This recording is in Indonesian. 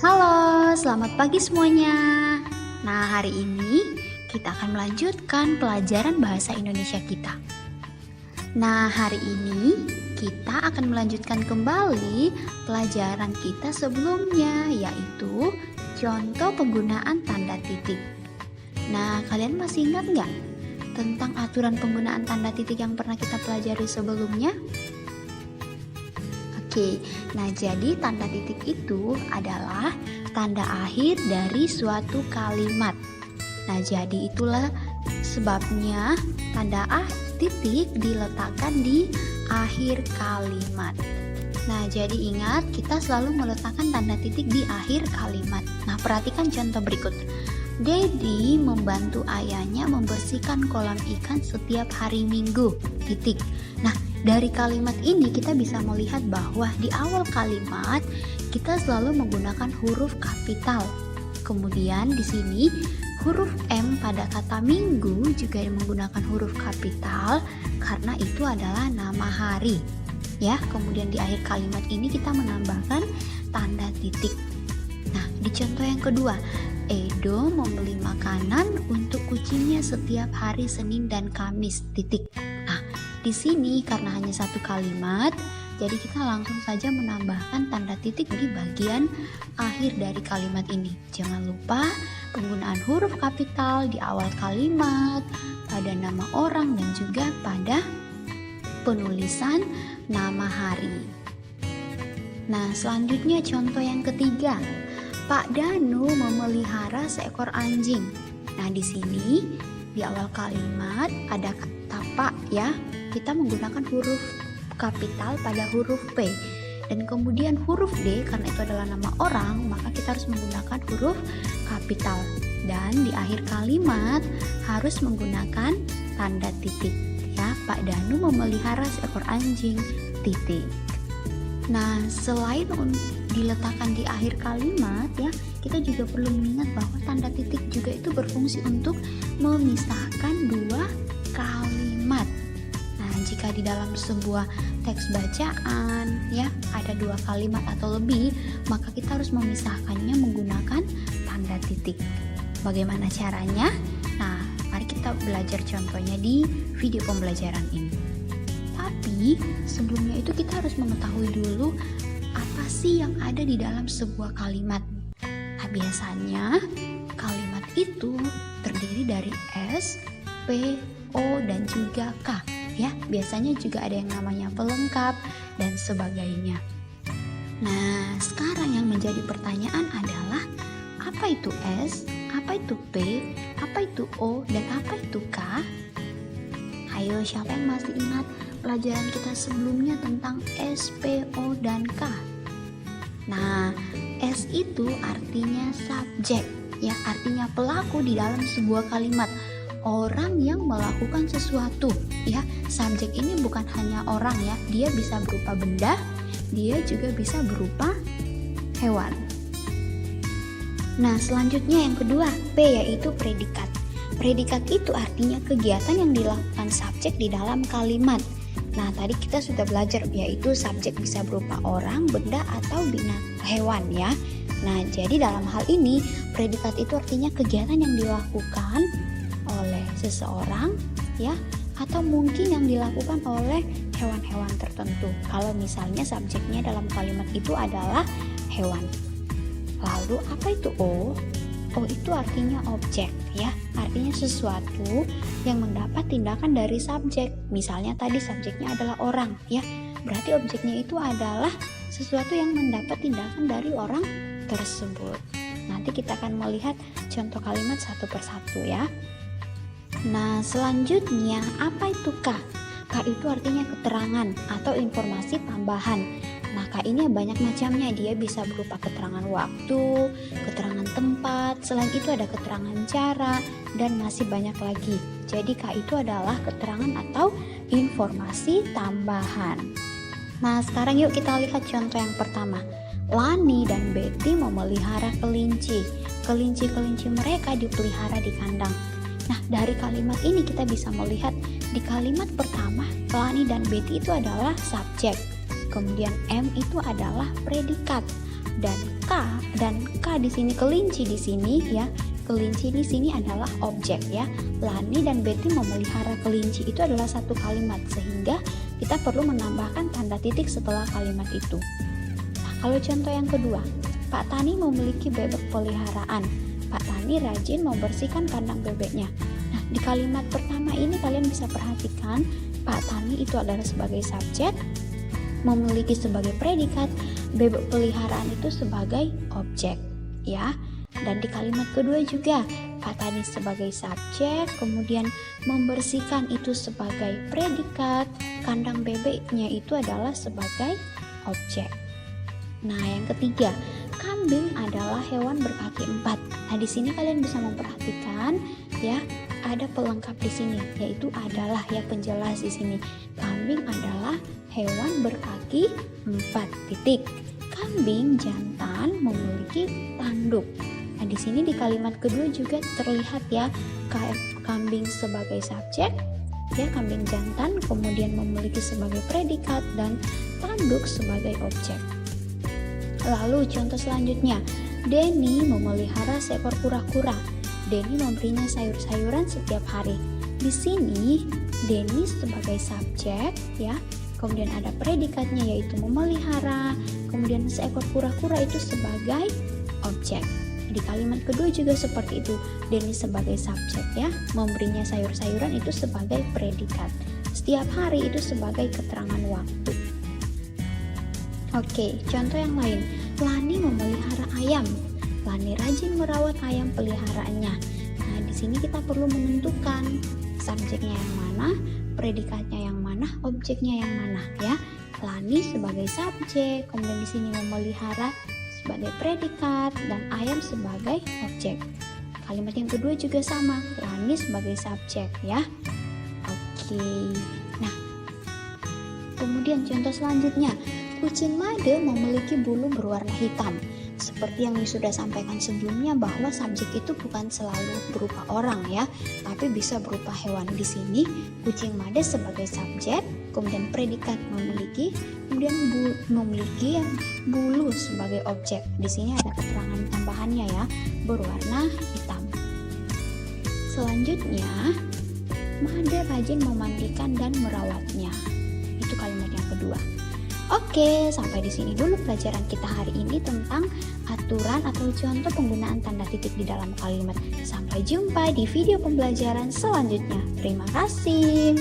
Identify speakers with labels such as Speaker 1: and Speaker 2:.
Speaker 1: Halo, selamat pagi semuanya. Nah, hari ini kita akan melanjutkan pelajaran bahasa Indonesia kita. Nah, hari ini kita akan melanjutkan kembali pelajaran kita sebelumnya, yaitu contoh penggunaan tanda titik. Nah, kalian masih ingat nggak tentang aturan penggunaan tanda titik yang pernah kita pelajari sebelumnya? Oke, nah jadi tanda titik itu adalah tanda akhir dari suatu kalimat. Nah, jadi itulah sebabnya tanda titik diletakkan di akhir kalimat. Nah, jadi ingat kita selalu meletakkan tanda titik di akhir kalimat. Nah, perhatikan contoh berikut. Dedi membantu ayahnya membersihkan kolam ikan setiap hari Minggu. Titik. Nah, dari kalimat ini kita bisa melihat bahwa di awal kalimat kita selalu menggunakan huruf kapital. Kemudian di sini huruf M pada kata minggu juga menggunakan huruf kapital karena itu adalah nama hari. Ya, kemudian di akhir kalimat ini kita menambahkan tanda titik. Nah, di contoh yang kedua, Edo membeli makanan untuk kucingnya setiap hari Senin dan Kamis. Titik. Nah, di sini karena hanya satu kalimat, jadi kita langsung saja menambahkan tanda titik di bagian akhir dari kalimat ini. Jangan lupa penggunaan huruf kapital di awal kalimat, pada nama orang dan juga pada penulisan nama hari. Nah, selanjutnya contoh yang ketiga. Pak Danu memelihara seekor anjing. Nah, di sini di awal kalimat ada kata Pak ya. Kita menggunakan huruf kapital pada huruf P. Dan kemudian huruf D karena itu adalah nama orang, maka kita harus menggunakan huruf kapital. Dan di akhir kalimat harus menggunakan tanda titik. Ya, Pak Danu memelihara seekor anjing. Titik. Nah, selain diletakkan di akhir kalimat ya, kita juga perlu mengingat bahwa tanda titik juga itu berfungsi untuk memisahkan dua kalimat. Nah, jika di dalam sebuah teks bacaan ya ada dua kalimat atau lebih, maka kita harus memisahkannya menggunakan tanda titik. Bagaimana caranya? Nah, mari kita belajar contohnya di video pembelajaran ini. Tapi sebelumnya itu kita harus mengetahui dulu apa sih yang ada di dalam sebuah kalimat. Nah, biasanya kalimat itu terdiri dari S, P, O, dan juga K. Ya, biasanya juga ada yang namanya pelengkap dan sebagainya. Nah, sekarang yang menjadi pertanyaan adalah apa itu S, apa itu P, apa itu O, dan apa itu K? Ayo, siapa yang masih ingat pelajaran kita sebelumnya tentang S, P, O, dan K? Nah, S itu artinya subjek, ya, artinya pelaku di dalam sebuah kalimat. Orang yang melakukan sesuatu, ya. Subjek ini bukan hanya orang ya, dia bisa berupa benda, dia juga bisa berupa hewan. Nah, selanjutnya yang kedua, P yaitu predikat. Predikat itu artinya kegiatan yang dilakukan subjek di dalam kalimat. Nah, tadi kita sudah belajar yaitu subjek bisa berupa orang, benda, atau hewan ya. Nah, jadi dalam hal ini predikat itu artinya kegiatan yang dilakukan oleh seseorang ya, atau mungkin yang dilakukan oleh hewan-hewan tertentu. Kalau misalnya subjeknya dalam kalimat itu adalah hewan. Lalu apa itu O? O itu artinya objek ya, artinya sesuatu yang mendapat tindakan dari subjek. Misalnya tadi subjeknya adalah orang ya, berarti objeknya itu adalah sesuatu yang mendapat tindakan dari orang tersebut. Nanti kita akan melihat contoh kalimat satu persatu ya. Nah, selanjutnya apa itu K? K itu artinya keterangan atau informasi tambahan. Nah, K ini banyak macamnya, dia bisa berupa keterangan waktu, keterangan tempat, selain itu ada keterangan cara, dan masih banyak lagi. Jadi K itu adalah keterangan atau informasi tambahan. Nah, sekarang yuk kita lihat contoh yang pertama. Lani dan Betty memelihara kelinci. Kelinci-kelinci mereka dipelihara di kandang. Nah, dari kalimat ini kita bisa melihat di kalimat pertama, Lani dan Betty itu adalah subjek. Kemudian M itu adalah predikat dan K dan Maka di sini kelinci di sini ya. Kelinci di sini adalah objek ya. Lani dan Betty memelihara kelinci itu adalah satu kalimat, sehingga kita perlu menambahkan tanda titik setelah kalimat itu. Nah, kalau contoh yang kedua, Pak Tani memiliki bebek peliharaan. Pak Tani rajin membersihkan kandang bebeknya. Nah, di kalimat pertama ini kalian bisa perhatikan Pak Tani itu adalah sebagai subjek, memiliki sebagai predikat, bebek peliharaan itu sebagai objek ya. Dan di kalimat kedua juga Pak Tani sebagai subjek, kemudian membersihkan itu sebagai predikat, kandang bebeknya itu adalah sebagai objek. Nah, yang ketiga, kambing adalah hewan berkaki 4. Nah, di sini kalian bisa memperhatikan ya, ada pelengkap di sini, yaitu adalah ya, penjelas di sini. Kambing adalah hewan berkaki 4. Titik. Kambing jantan memiliki tanduk. Nah, di sini di kalimat kedua juga terlihat ya, kambing sebagai subjek, ya, kambing jantan, kemudian memiliki sebagai predikat dan tanduk sebagai objek. Lalu contoh selanjutnya, Denny memelihara seekor kura-kura. Denny memberinya sayur-sayuran setiap hari. Di sini Denny sebagai subjek ya, kemudian ada predikatnya yaitu memelihara, kemudian seekor kura-kura itu sebagai objek. Di kalimat kedua juga seperti itu, Denny sebagai subjek ya, memberinya sayur-sayuran itu sebagai predikat. Setiap hari itu sebagai keterangan waktu. Oke, contoh yang lain. Lani memelihara ayam. Lani rajin merawat ayam peliharaannya. Nah, di sini kita perlu menentukan subjeknya yang mana, predikatnya yang mana, objeknya yang mana ya. Lani sebagai subjek, kemudian di sini memelihara sebagai predikat dan ayam sebagai objek. Kalimat yang kedua juga sama, Lani sebagai subjek ya. Oke. Nah, kemudian contoh selanjutnya, kucing made memiliki bulu berwarna hitam. Seperti yang sudah sampaikan sebelumnya bahwa subjek itu bukan selalu berupa orang ya, tapi bisa berupa hewan. Di sini kucing made sebagai subjek, kemudian predikat memiliki, kemudian memiliki bulu sebagai objek. Di sini ada keterangan tambahannya ya, berwarna hitam. Selanjutnya, Made rajin memandikan dan merawatnya. Itu kalimat yang kedua. Oke, sampai di sini dulu pelajaran kita hari ini tentang aturan atau contoh penggunaan tanda titik di dalam kalimat. Sampai jumpa di video pembelajaran selanjutnya. Terima kasih.